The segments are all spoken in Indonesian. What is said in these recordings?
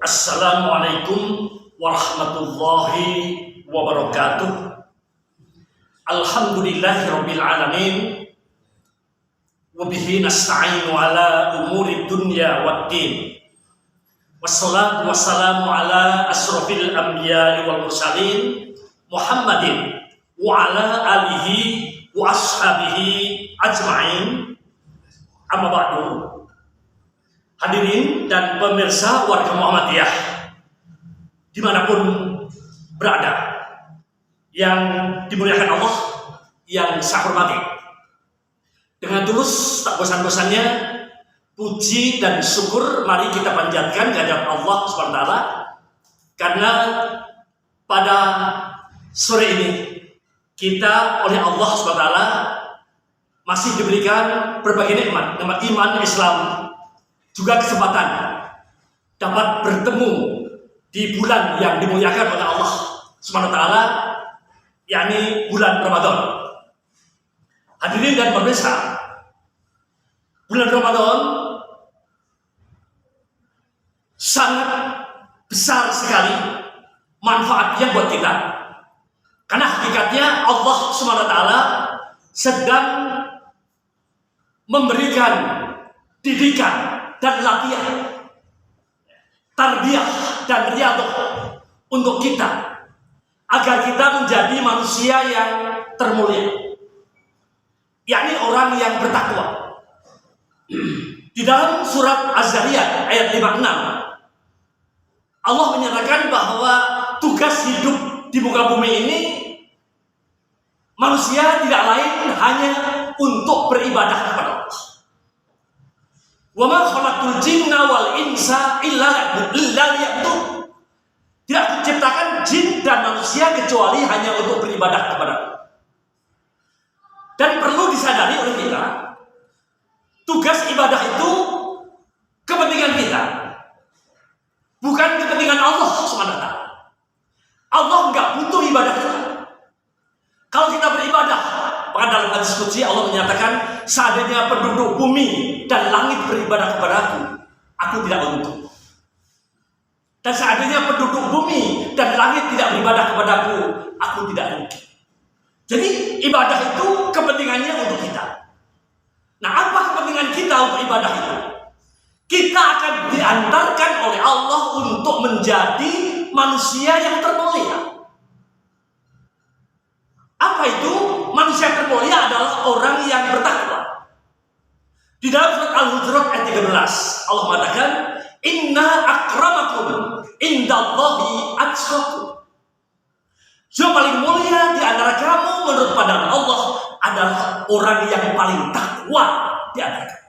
Assalamualaikum warahmatullahi wabarakatuh. Alhamdulillahirabbil alamin. Wabihi nasta'inu ala umuri dunya waddin. Wassalatu wassalamu ala asrofil anbiya'i wal mursalin Muhammadin wa ala alihi wa ashabihi ajma'in. Amma ba'du. Hadirin dan pemirsa warga Muhammadiyah dimanapun berada, yang dimuliakan Allah, yang saya hormati, dengan tulus tak bosan-bosannya puji dan syukur mari kita panjatkan kehadirat Allah SWT, karena pada sore ini kita oleh Allah SWT masih diberikan berbagai nikmat iman Islam, juga kesempatan dapat bertemu di bulan yang dimuliakan oleh Allah SWT, yakni bulan Ramadan. Hadirin dan pemirsa, bulan Ramadan sangat besar sekali manfaatnya buat kita, karena hakikatnya Allah SWT sedang memberikan didikan dan latihan, tarbiyah dan riyadhah untuk kita, agar kita menjadi manusia yang termulia, yakni orang yang bertakwa. Di dalam surat Az-Zariyat ayat 56, Allah menyatakan bahwa tugas hidup di muka bumi ini manusia tidak lain hanya untuk beribadah kepada Allah. Wa ma khalaqtul jinna wal insa illa liya'budun. Tidak diciptakan jin dan manusia kecuali hanya untuk beribadah kepada Allah. Dan perlu disadari oleh kita, tugas ibadah itu kepentingan kita, bukan kepentingan Allah SWT. Allah nggak butuh ibadah kita. Kalau kita beribadah, maka dalam hadis qudsi Allah menyatakan, seandainya penduduk bumi dan langit beribadah kepadaku, aku tidak butuh. Dan seandainya penduduk bumi dan langit tidak beribadah kepadaku, aku tidak rugi. Jadi ibadah itu kepentingannya untuk kita. Nah, apa kepentingan kita untuk ibadah itu? Kita akan diantarkan oleh Allah untuk menjadi manusia yang termulia. Apa itu? Manusia yang termulia adalah orang yang bertakwa. Di dalam surat Al-Hujurat ayat 13, Allah mengatakan, Inna akramakum indallahi atqakum. Yang paling mulia di antara kamu menurut pandangan Allah adalah orang yang paling takwa di antara kamu.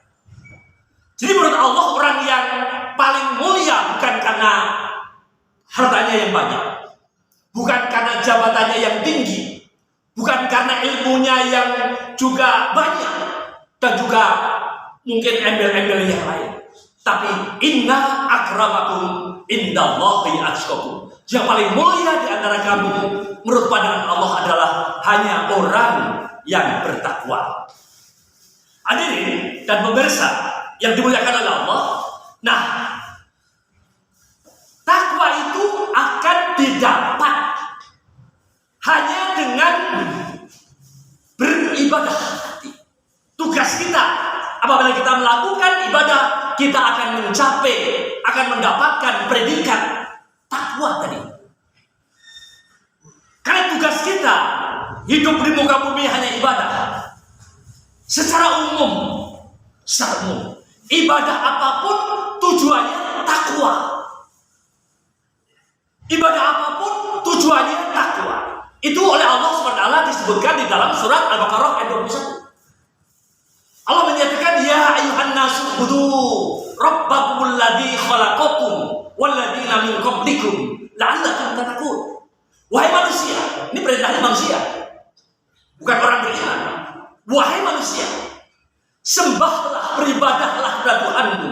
Jadi menurut Allah, orang yang paling mulia bukan karena hartanya yang banyak, bukan karena jabatannya yang tinggi, bukan karena ilmunya yang juga banyak, dan juga mungkin embel-embel yang lain. Tapi inna akramakum indallahi atqakum. Yang paling mulia di antara kamu menurut pandangan Allah adalah hanya orang yang bertakwa. Hadirin dan pemirsa yang dimuliakan oleh Allah. Nah, takwa itu akan didapat hanya dengan beribadah. Tugas kita apabila kita melakukan ibadah, kita akan mencapai, akan mendapatkan predikat takwa tadi. Karena tugas kita hidup di muka bumi hanya ibadah. Secara umum, ibadah apapun tujuannya takwa. Ibadah apapun tujuannya takwa. Itu oleh Allah SWT disebutkan di dalam surat Al-Baqarah ayat 21. Allah menyatakan, ya ayuhan nasu budu rabbakumul ladzi khalaqakum walladzina min qablikum la'allakum tattaqun. Wahai manusia, ini perintahnya manusia, bukan orang beriman. Wahai manusia, sembahlah, beribadahlah kepada Tuhanmu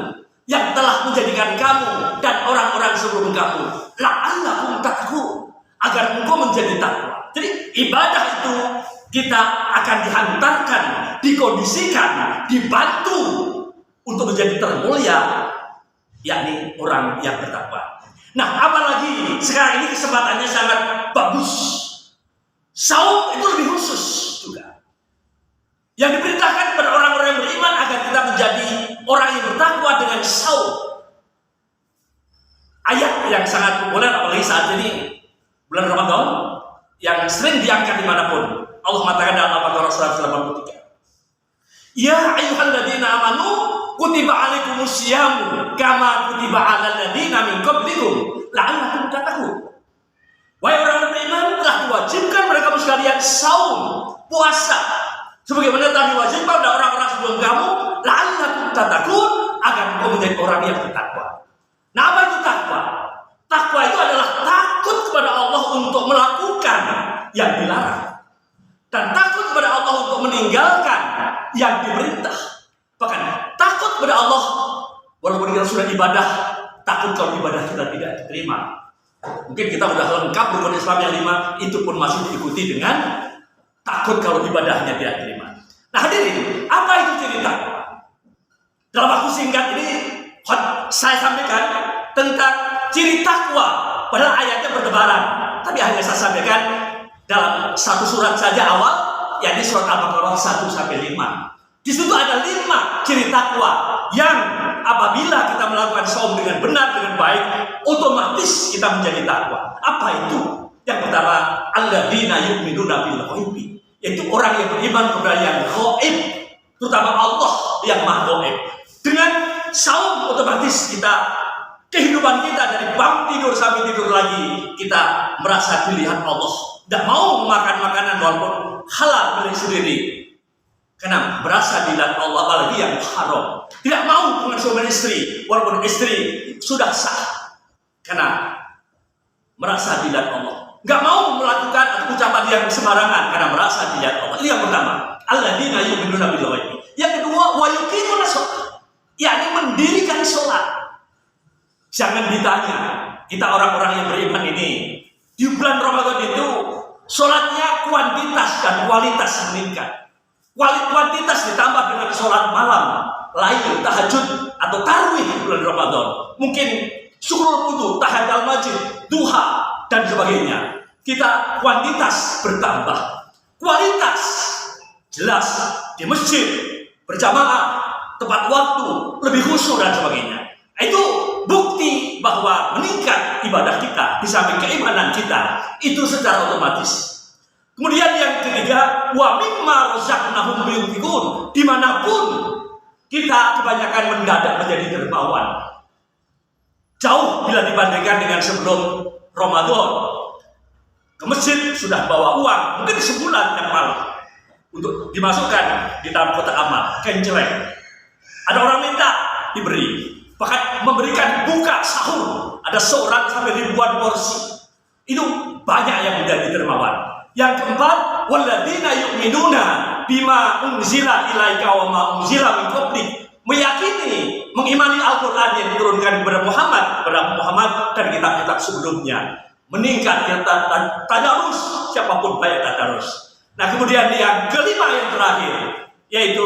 yang telah menjadikan kamu dan orang-orang sebelum kamu la'allakum tattaqun, agar engkau menjadi takwa. Jadi ibadah itu kita akan dihantarkan, dikondisikan, dibantu untuk menjadi termulia, yakni orang yang bertakwa. Nah, apalagi sekarang ini kesempatannya sangat bagus. Saum itu lebih khusus juga. Yang diperintahkan kepada orang-orang yang beriman agar kita menjadi orang yang bertakwa dengan saum. Ayat yang sangat populer apalagi saat ini bulan Ramadan yang sering diangkat dimanapun. Allah mengatakan dalam Al-Baqarah 183. Ya ayyuhalladzina amanu kutiba alaikumusyamu kama kutiba alal ladzina min qablikum la'allakum tattaqun. Wahai orang beriman, telah diwajibkan mereka sekalian saum, puasa, sebagaimana telah diwajibkan pada orang-orang sebelum kamu, la'allakum tattaqun, agar kamu menjadi orang yang bertakwa. Nah, apa itu takwa? Takwa itu adalah takut kepada Allah untuk melakukan yang dilarang, dan takut kepada Allah untuk meninggalkan yang diperintah. Bahkan takut kepada Allah walaupun kita sudah ibadah, takut kalau ibadah kita tidak diterima. Mungkin kita sudah lengkap rukun Islam yang 5, itu pun masih diikuti dengan takut kalau ibadahnya tidak diterima. Nah, hadirin, apa itu ciri takwa? Dalam waktu singkat ini saya sampaikan tentang ciri takwa. Padahal ayatnya bertebaran, tapi hanya saya sampaikan dalam satu surat saja awal, yakni surat Al-Baqarah 1-5. Di situ ada 5 ciri takwa yang apabila kita melakukan saum dengan benar, dengan baik, otomatis kita menjadi takwa. Apa itu? Yang pertama, alladzina yu'minuna bil ghaibi, yaitu orang yang beriman kepada yang gaib, terutama Allah yang maha gaib. Dengan saum otomatis kita, kehidupan kita dari bangun tidur sampai tidur lagi, kita merasa dilihat Allah. Tidak mau makan makanan walaupun halal milik sendiri, karena berasa dilihat Allah, apalagi yang haram. Tidak mau dengan suami istri walaupun istri sudah sah, karena merasa dilihat Allah. Nggak mau melakukan ucapan yang sembarangan karena merasa dilihat Allah. Ini yang pertama, alladzina yu'minuna bil ghaibi. Yang kedua, wa yuqimuna shalah, yakni mendirikan sholat. Jangan ditanya, kita orang-orang yang beriman ini di bulan Ramadan itu sholatnya kuantitas dan kualitas meningkat. Kuantitas ditambah dengan sholat malam, lail, tahajud atau tarawih bulan Ramadan. Mungkin syukur wudu, tahajud masjid, duha dan sebagainya. Kita kuantitas bertambah, kualitas jelas di masjid berjamaah, tepat waktu, lebih khusyuk dan sebagainya. Itu bukti bahwa meningkat ibadah kita di samping keimanan kita itu secara otomatis. Kemudian yang ketiga, wa mimma razaqnahum yunfiqun, dimanapun kita kebanyakan mendadak menjadi dermawan. Jauh bila dibandingkan dengan sebelum Ramadan. Ke masjid sudah bawa uang, mungkin sebulan yang lalu, untuk dimasukkan di dalam kotak amal, kenceleng. Ada orang minta, diberi. Bahkan memberikan buka sahur, ada seorang sampai ribuan porsi. Itu banyak yang menjadi dermawan. Yang keempat, walladzina yu'minuna bima unzila ilaika wa ma unzila min qablik, meyakini, mengimani Al-Qur'an yang diturunkan kepada Muhammad dan kitab-kitab sebelumnya. Meningkat kita tadarus, siapapun banyak tadarus. Nah, kemudian yang kelima yang terakhir yaitu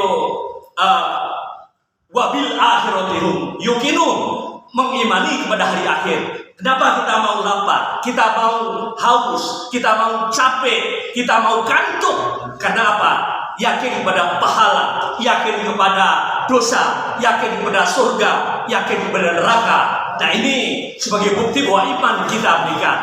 wabil akhiratihum yuqinun, mengimani kepada hari akhir. Kenapa kita mau lapar, kita mau haus, kita mau capek, kita mau kantuk? Karena apa? Yakin kepada pahala, yakin kepada dosa, yakin kepada surga, yakin kepada neraka. Nah, ini sebagai bukti bahwa iman kita meningkat.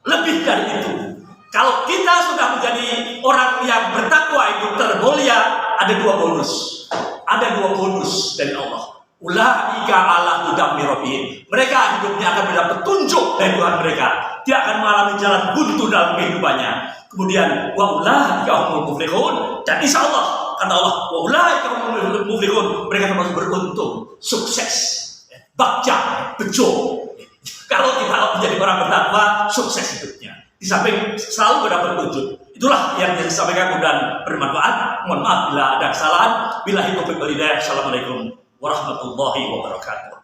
Lebih dari itu, kalau kita sudah menjadi orang yang bertakwa itu termulia, ada 2 bonus. Ada 2 bonus dari Allah. Ulaika ala hudam min rabbihim. Mereka hidupnya akan mendapat petunjuk dari Tuhan mereka. Dia akan mengalami jalan buntu dalam kehidupannya. Kemudian wa ulaika humul muflihun. Dan insyaallah kata Allah, wa ulaika humul muflihun. Mereka termasuk beruntung, sukses, bakca, bejo. Kalau kita menjadi orang bertakwa, sukses hidupnya. Di samping selalu mendapat petunjuk. Itulah yang disampaikan dan bermanfaat. Mohon maaf bila ada kesalahan. Billahi taufiq wal hidayah. Assalamualaikum warahmatullahi wabarakatuh.